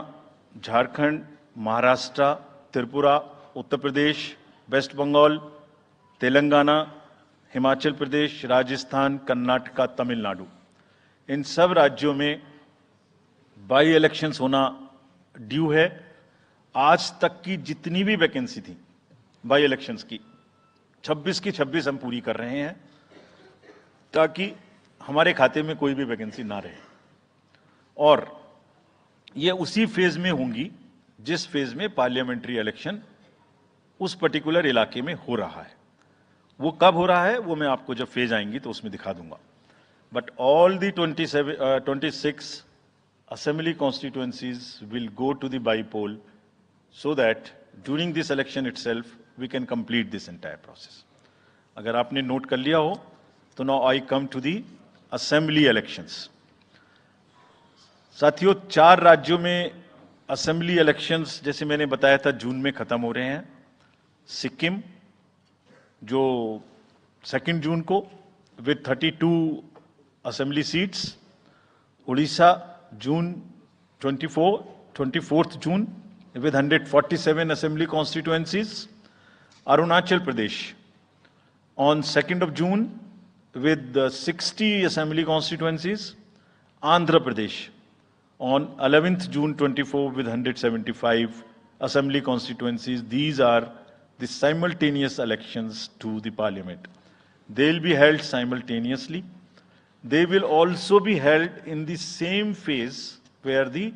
झारखंड, महाराष्ट्र, त्रिपुरा, उत्तर प्रदेश, वेस्ट बंगाल, तेलंगाना, हिमाचल प्रदेश, राजस्थान, कर्नाटका, तमिलनाडु. इन सब राज्यों में बाई इलेक्शंस होना ड्यू है. आज तक की जितनी भी वैकेंसी थी बाई इलेक्शंस की, 26 की 26 हम पूरी कर रहे हैं, ताकि हमारे खाते में कोई भी वैकेंसी ना रहे. और ये उसी फेज में होंगी जिस फेज में पार्लियामेंट्री इलेक्शन उस पर्टिकुलर इलाके में हो रहा है. वो कब हो रहा है वो मैं आपको जब फेज आएंगी तो उसमें दिखा दूंगा. But all the 26 assembly constituencies will go to the by-poll, so that during this election itself we can complete this entire process. अगर आपने नोट कर लिया हो तो now I come to the assembly elections. साथियों, 4 राज्यों में असेंबली इलेक्शंस जैसे मैंने बताया था जून में खत्म हो रहे हैं. सिक्किम जो 2 जून को with 32 assembly seats, Orissa June 24th June with 147 assembly constituencies, Arunachal Pradesh on 2nd of June with 60 assembly constituencies, Andhra Pradesh on 11th June 24 with 175 assembly constituencies. These are the simultaneous elections to the parliament. They will be held simultaneously. They will also be held in the same phase where the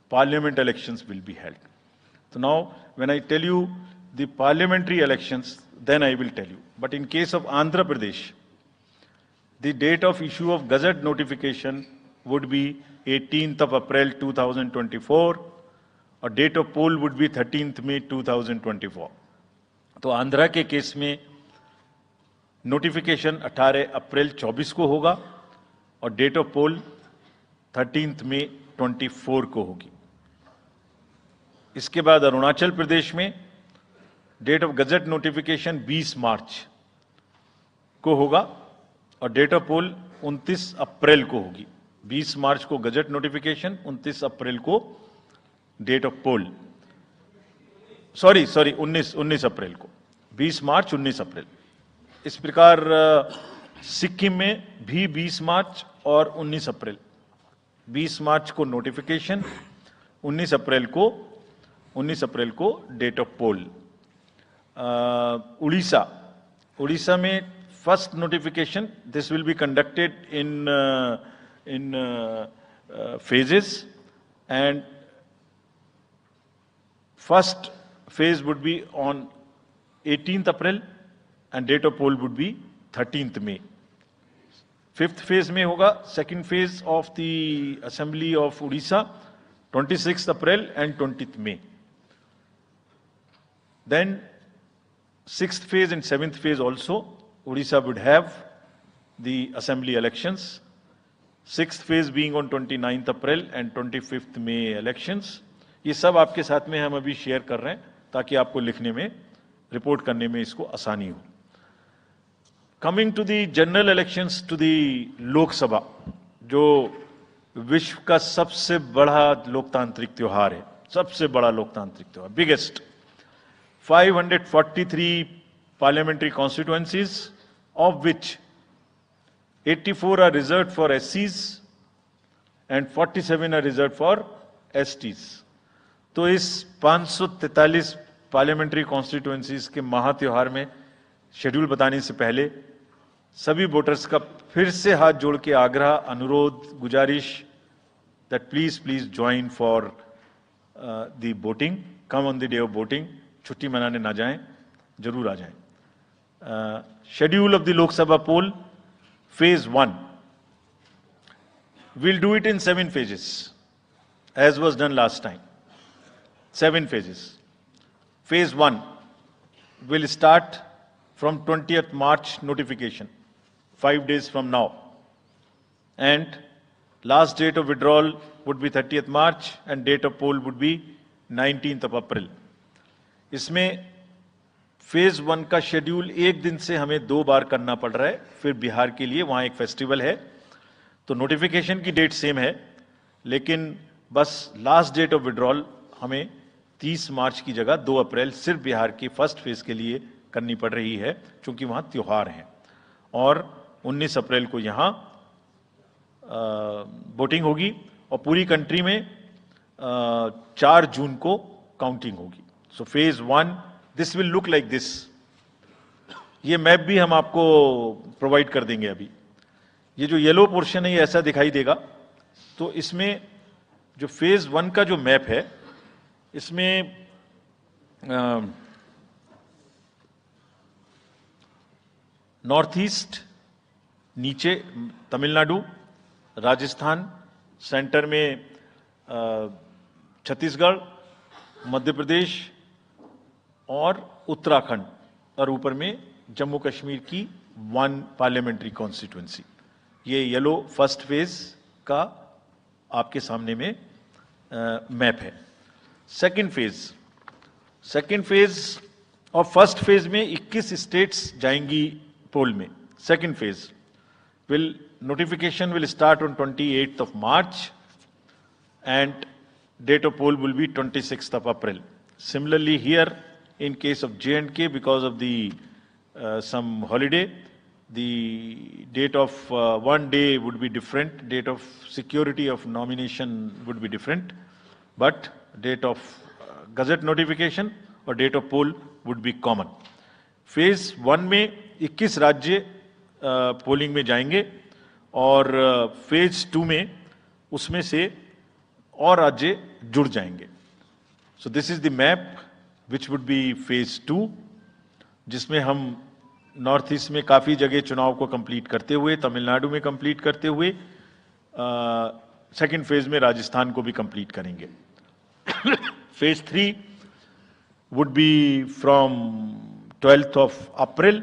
parliament elections will be held. So now, when I tell you the parliamentary elections, then I will tell you. But in case of Andhra Pradesh, the date of issue of Gazette notification would be 18th of April 2024, और date of poll would be 13th May 2024. तो आंध्रा के केस में नोटिफिकेशन 18 अप्रैल 24 को होगा और date of pole 13th May 24 को होगी. इसके बाद अरुणाचल प्रदेश में डेट ऑफ गजट नोटिफिकेशन 20 मार्च को होगा और डेट ऑफ पोल 29 अप्रैल को होगी. 20 मार्च को गजट नोटिफिकेशन, 29 अप्रैल को डेट ऑफ पोल. सॉरी 19 अप्रैल को. 20 मार्च 19 अप्रैल. इस प्रकार सिक्किम में भी 20 मार्च और 19 अप्रैल. 20 मार्च को नोटिफिकेशन, 19 अप्रैल को डेट ऑफ पोल. उड़ीसा में first notification, this will be conducted in phases, and first phase would be on 18th April and date of poll would be 13th May. 5th phase में होगा second phase of the assembly of Odisha, 26th April and 20th May. Then 6th phase and 7th phase also Odisha would have the assembly elections. 6th phase being on 29th April and 25th May elections. ये सब आपके साथ में हम अभी शेयर कर रहे हैं ताकि आपको लिखने में, रिपोर्ट करने में इसको आसानी हो. Coming to the general elections to the Lok Sabha, जो विश्व का सबसे बड़ा लोकतांत्रिक त्योहार है, सबसे बड़ा लोकतांत्रिक त्योहार, biggest. 543 parliamentary constituencies, of which 84 are reserved for SCs and 47 are reserved for STs. तो इस 543 पार्लियामेंट्री कॉन्स्टिट्यूएंसीज के महा त्योहार में शेड्यूल बताने से पहले सभी वोटर्स का फिर से हाथ जोड़ के आग्रह, अनुरोध, गुजारिश that please join for the voting. Come on the day of voting. छुट्टी मनाने ना जाएं, जरूर आ जाएं. Schedule of the Lok Sabha poll, phase 1. We'll do it in 7 phases, as was done last time. 7 phases. Phase 1 will start from 20th March notification, 5 days from now. And last date of withdrawal would be 30th March and date of poll would be 19th of April. इसमें फेज 1 का शेड्यूल एक दिन से हमें 2 बार करना पड़ रहा है. फिर बिहार के लिए वहां एक फेस्टिवल है, तो नोटिफिकेशन की डेट सेम है, लेकिन बस लास्ट डेट ऑफ विड्रॉल हमें 30 मार्च की जगह 2 अप्रैल सिर्फ बिहार की फर्स्ट फेज के लिए करनी पड़ रही है, क्योंकि वहां त्योहार हैं. और 19 अप्रैल को यहां वोटिंग होगी और पूरी कंट्री में 4 जून को काउंटिंग होगी. So phase 1 this will look like this. ये मैप भी हम आपको प्रोवाइड कर देंगे. अभी ये जो येलो पोर्शन है ये ऐसा दिखाई देगा. तो इसमें जो फेज 1 का जो मैप है, इसमें नॉर्थ ईस्ट नीचे तमिलनाडु, राजस्थान, सेंटर में छत्तीसगढ़, मध्य प्रदेश और उत्तराखंड, और ऊपर में जम्मू कश्मीर की 1 पार्लियामेंट्री कॉन्स्टिट्यूएंसी. ये येलो फर्स्ट फेज का आपके सामने में मैप है. सेकंड फेज और फर्स्ट फेज में 21 स्टेट्स जाएंगी पोल में. Second phase notification will start on 28th of March and date of poll will be 26th of April. Similarly here in case of J&K, because of the some holiday, the date of 1 day would be different, date of security of nomination would be different, but date of gazette notification or date of poll would be common. Phase 1 में 21 राज्य पोलिंग में जाएंगे और फेज 2 में उसमें से और राज्य जुड़ जाएंगे. सो this is the map which would be phase 2, जिसमें हम नॉर्थ ईस्ट में काफी जगह चुनाव को कंप्लीट करते हुए, तमिलनाडु में कंप्लीट करते हुए, सेकंड फेज में राजस्थान को भी कंप्लीट करेंगे. Phase 3 would be from 12th of April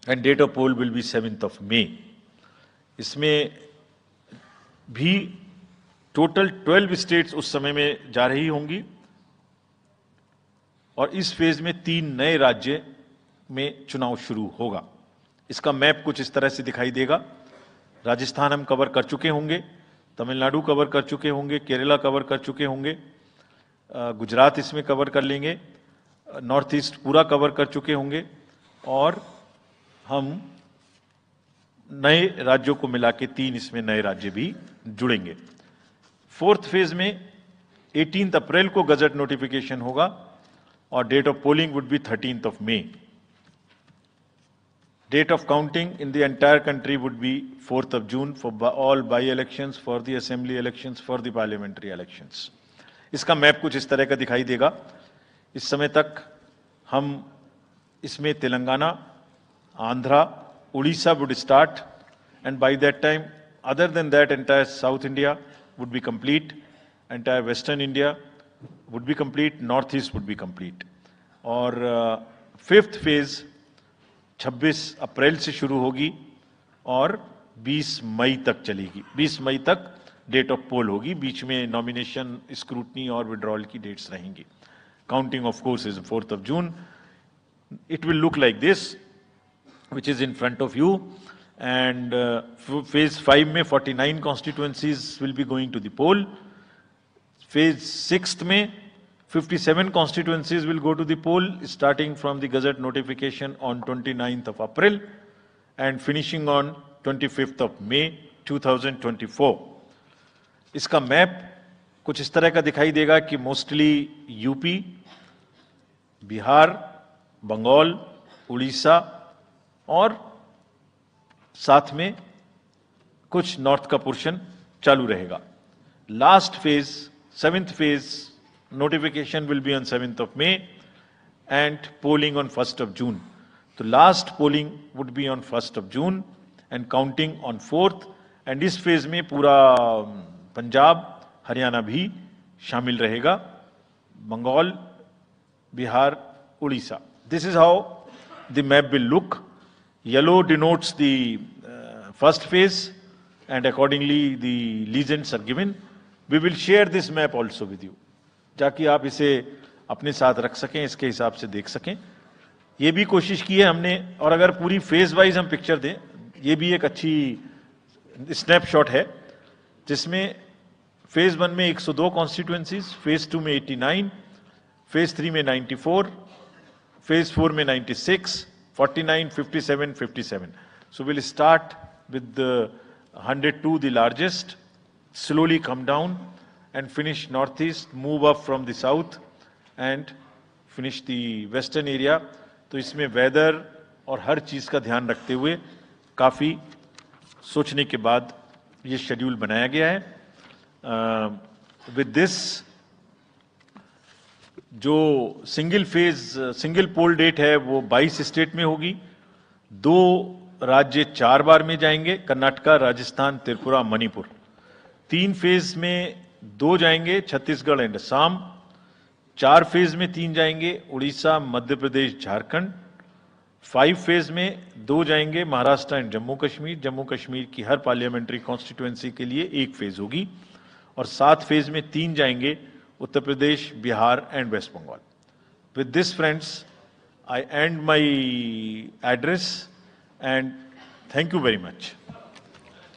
and date of poll will be 7th of May. इसमें भी टोटल 12 स्टेट्स उस समय में जा रही होंगी और इस फेज में 3 नए राज्य में चुनाव शुरू होगा. इसका मैप कुछ इस तरह से दिखाई देगा. राजस्थान हम कवर कर चुके होंगे, तमिलनाडु कवर कर चुके होंगे, केरला कवर कर चुके होंगे, गुजरात इसमें कवर कर लेंगे, नॉर्थ ईस्ट पूरा कवर कर चुके होंगे और हम नए राज्यों को मिला के 3 इसमें नए राज्य भी जुड़ेंगे. फोर्थ फेज में 18 अप्रैल को गजट नोटिफिकेशन होगा और date of polling would be 13th of May. Date of counting in the entire country would be 4th of June for all by-elections, for the assembly elections, for the parliamentary elections. इसका मैप कुछ इस तरह का दिखाई देगा. इस समय तक हम इसमें Telangana, Andhra, Orissa would start, and by that time, other than that, entire South India would be complete, entire Western India would be complete, North East would be complete. और फिफ्थ फेज 26 अप्रैल से शुरू होगी और 20 मई तक चलेगी. 20 मई तक डेट ऑफ पोल होगी. बीच में नॉमिनेशन, स्क्रूटनी और विड्रॉल की डेट्स रहेंगी. Counting of course is 4th of June. It will look like this, which is in front of you. And phase 5 में 49 constituencies will be going to the poll. Phase 6 में 57 constituencies will go to the poll, starting from the Gazette notification on 29th of April and finishing on 25th of May 2024. इसका मैप कुछ इस तरह का दिखाई देगा कि मोस्टली यूपी, बिहार, बंगाल, उड़ीसा और साथ में कुछ नॉर्थ का पोर्शन चालू रहेगा। Last phase, 7th phase notification will be on 7th of May and polling on 1st of June. तो last polling would be on 1st of June and counting on 4th, and इस फेज में पूरा पंजाब, हरियाणा भी शामिल रहेगा, Bengal, Bihar, Orissa. This is how the map will look. Yellow denotes the first phase and accordingly the legends are given. We will share this map also with you, ताकि आप इसे अपने साथ रख सकें, इसके हिसाब से देख सकें। ये भी कोशिश की है हमने, और अगर पूरी फेज वाइज हम पिक्चर दें, ये भी एक अच्छी स्नैपशॉट है, जिसमें फेज 1 में 102 कॉन्स्टिट्यूएंसीज, फेज 2 में 89, फेज 3 में 94, फेज 4 में 96, 49, 57, 57. So we'll start with the 102, the largest, slowly come down and finish northeast, move up from the south and finish the western area. तो इसमें वेदर और हर चीज का ध्यान रखते हुए काफी सोचने के बाद ये शेड्यूल बनाया गया है। विद दिस, जो single phase, single poll date है वो 22 स्टेट में होगी। 2 राज्य 4 बार में जाएंगे, कर्नाटका, राजस्थान, त्रिपुरा, मणिपुर। 3 फेज में 2 जाएंगे, छत्तीसगढ़ एंड असम। 4 फेज में 3 जाएंगे, उड़ीसा, मध्य प्रदेश, झारखंड। 5 फेज में 2 जाएंगे, महाराष्ट्र एंड जम्मू कश्मीर। जम्मू कश्मीर की हर पार्लियामेंट्री कॉन्स्टिट्यूएंसी के लिए 1 फेज होगी। और 7 फेज में 3 जाएंगे, Uttar Pradesh, Bihar and West Bengal. With this friends, I end my address and thank you very much.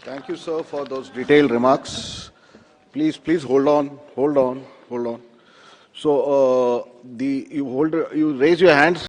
Thank you, sir, for those detailed remarks. Please hold on. So, you raise your hands.